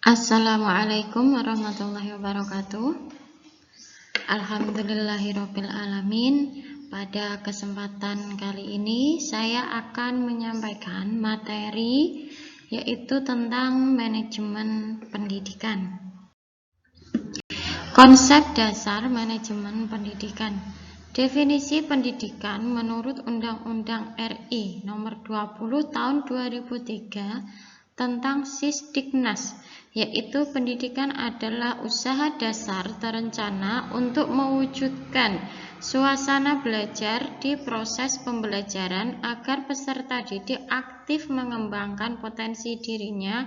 Assalamualaikum warahmatullahi wabarakatuh. Alhamdulillahirabbil alamin. Pada kesempatan kali ini saya akan menyampaikan materi yaitu tentang manajemen pendidikan. Konsep dasar manajemen pendidikan. Definisi pendidikan menurut Undang-Undang RI Nomor 20 Tahun 2003 tentang Sisdiknas, yaitu pendidikan adalah usaha dasar terencana untuk mewujudkan suasana belajar di proses pembelajaran agar peserta didik aktif mengembangkan potensi dirinya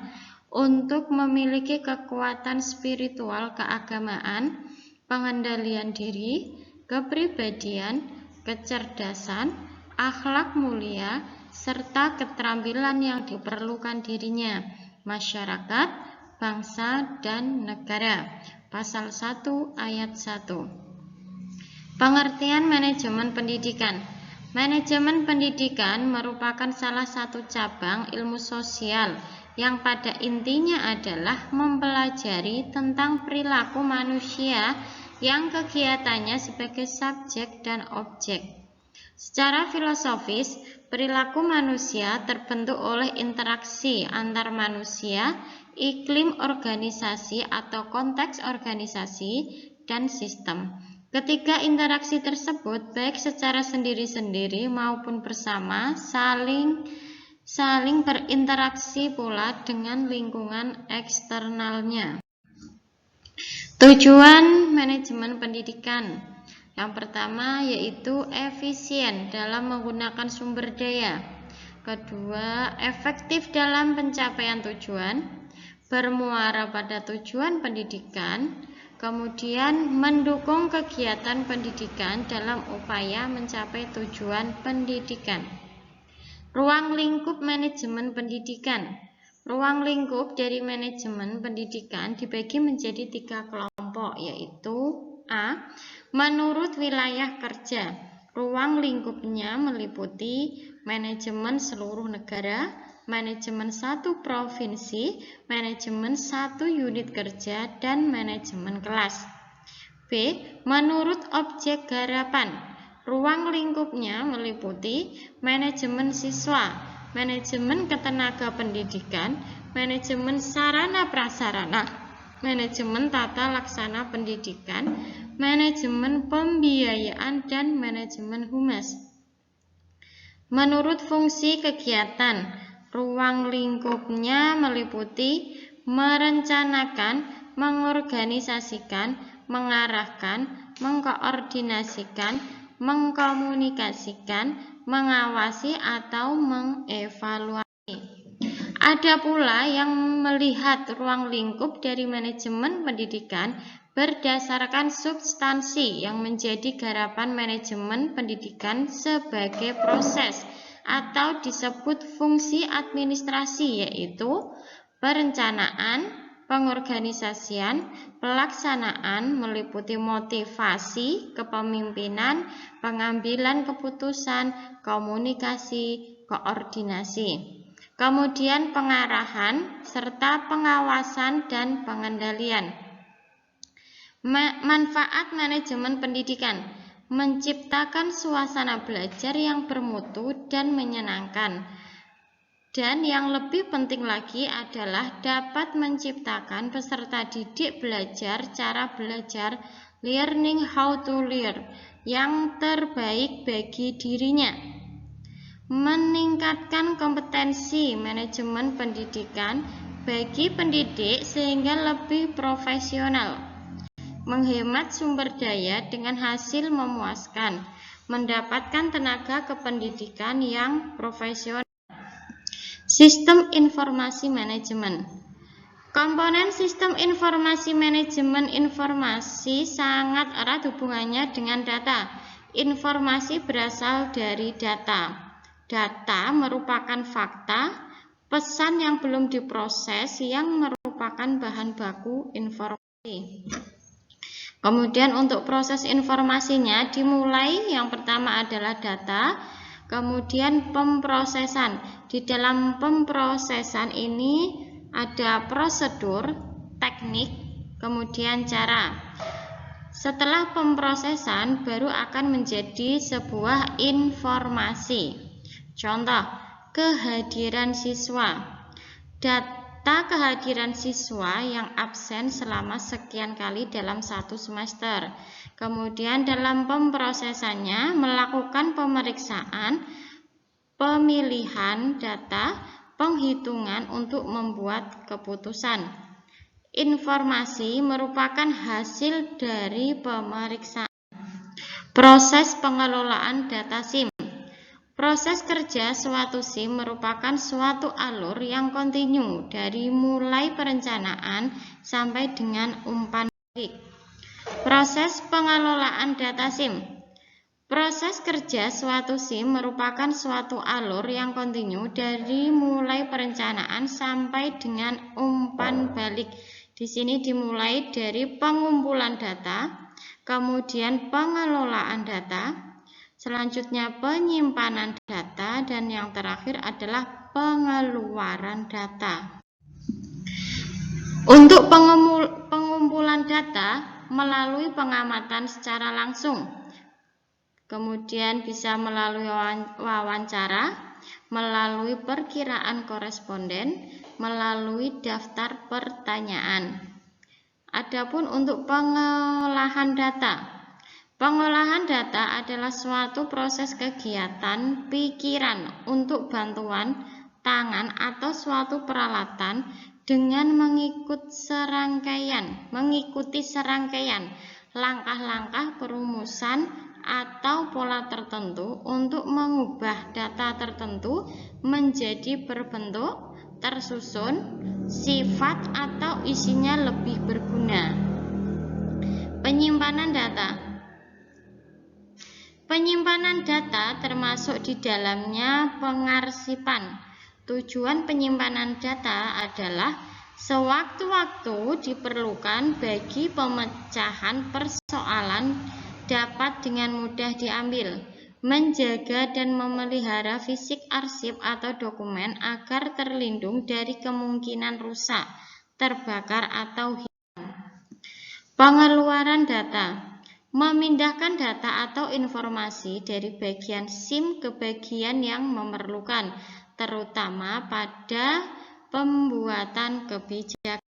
untuk memiliki kekuatan spiritual keagamaan, pengendalian diri, kepribadian, kecerdasan, akhlak mulia, serta keterampilan yang diperlukan dirinya, masyarakat, bangsa, dan negara. Pasal 1 ayat 1. Pengertian manajemen pendidikan. Manajemen pendidikan merupakan salah satu cabang ilmu sosial yang pada intinya adalah mempelajari tentang perilaku manusia yang kegiatannya sebagai subjek dan objek. Secara filosofis, perilaku manusia terbentuk oleh interaksi antar manusia, iklim organisasi atau konteks organisasi, dan sistem. Ketiga interaksi tersebut, baik secara sendiri-sendiri maupun bersama, saling berinteraksi pula dengan lingkungan eksternalnya. Tujuan manajemen pendidikan. Yang pertama yaitu efisien dalam menggunakan sumber daya. Kedua, efektif dalam pencapaian tujuan, bermuara pada tujuan pendidikan, kemudian mendukung kegiatan pendidikan dalam upaya mencapai tujuan pendidikan. Ruang lingkup manajemen pendidikan. Ruang lingkup dari manajemen pendidikan dibagi menjadi 3 kelompok, yaitu A. Menurut wilayah kerja, ruang lingkupnya meliputi manajemen seluruh negara, manajemen 1 provinsi, manajemen 1 unit kerja, dan manajemen kelas. B. Menurut objek garapan, ruang lingkupnya meliputi manajemen siswa, manajemen ketenaga pendidikan, manajemen sarana prasarana, manajemen tata laksana pendidikan, manajemen pembiayaan, dan manajemen humas. Menurut fungsi kegiatan, ruang lingkupnya meliputi merencanakan, mengorganisasikan, mengarahkan, mengkoordinasikan, mengkomunikasikan, mengawasi, atau mengevaluasi. Ada pula yang melihat ruang lingkup dari manajemen pendidikan berdasarkan substansi yang menjadi garapan manajemen pendidikan sebagai proses atau disebut fungsi administrasi, yaitu perencanaan, pengorganisasian, pelaksanaan meliputi motivasi, kepemimpinan, pengambilan keputusan, komunikasi, koordinasi. Kemudian pengarahan serta pengawasan dan pengendalian. Manfaat manajemen pendidikan: menciptakan suasana belajar yang bermutu dan menyenangkan. Dan yang lebih penting lagi adalah dapat menciptakan peserta didik belajar cara belajar, learning how to learn, yang terbaik bagi dirinya. Meningkatkan kompetensi manajemen pendidikan bagi pendidik sehingga lebih profesional, menghemat sumber daya dengan hasil memuaskan, mendapatkan tenaga kependidikan yang profesional. Sistem informasi manajemen. Komponen sistem informasi manajemen informasi sangat erat hubungannya dengan data. Informasi berasal dari data. Data merupakan fakta, pesan yang belum diproses yang merupakan bahan baku informasi. Kemudian untuk proses informasinya dimulai, yang pertama adalah data, kemudian pemrosesan. Di dalam pemrosesan ini ada prosedur, teknik, kemudian cara. Setelah pemrosesan baru akan menjadi sebuah informasi. Contoh, kehadiran siswa. Data kehadiran siswa yang absen selama sekian kali dalam satu semester. Kemudian dalam pemrosesannya melakukan pemeriksaan, pemilihan data, penghitungan untuk membuat keputusan. Informasi merupakan hasil dari pemeriksaan. Proses pengelolaan data SIM. Proses kerja suatu SIM merupakan suatu alur yang kontinu dari mulai perencanaan sampai dengan umpan balik. Proses pengelolaan data SIM. Proses kerja suatu SIM merupakan suatu alur yang kontinu dari mulai perencanaan sampai dengan umpan balik. Di sini dimulai dari pengumpulan data, kemudian pengelolaan data, selanjutnya penyimpanan data, dan yang terakhir adalah pengeluaran data. Untuk pengumpulan data melalui pengamatan secara langsung, kemudian bisa melalui wawancara, melalui perkiraan koresponden, melalui daftar pertanyaan. Adapun untuk pengolahan data. Pengolahan data adalah suatu proses kegiatan pikiran untuk bantuan tangan atau suatu peralatan dengan mengikuti serangkaian langkah-langkah perumusan atau pola tertentu untuk mengubah data tertentu menjadi berbentuk, tersusun, sifat, atau isinya lebih berguna. Penyimpanan data. Penyimpanan data termasuk di dalamnya pengarsipan. Tujuan penyimpanan data adalah sewaktu-waktu diperlukan bagi pemecahan persoalan dapat dengan mudah diambil, menjaga dan memelihara fisik arsip atau dokumen agar terlindung dari kemungkinan rusak, terbakar, atau hilang. Pengeluaran data. Memindahkan data atau informasi dari bagian SIM ke bagian yang memerlukan, terutama pada pembuatan kebijakan.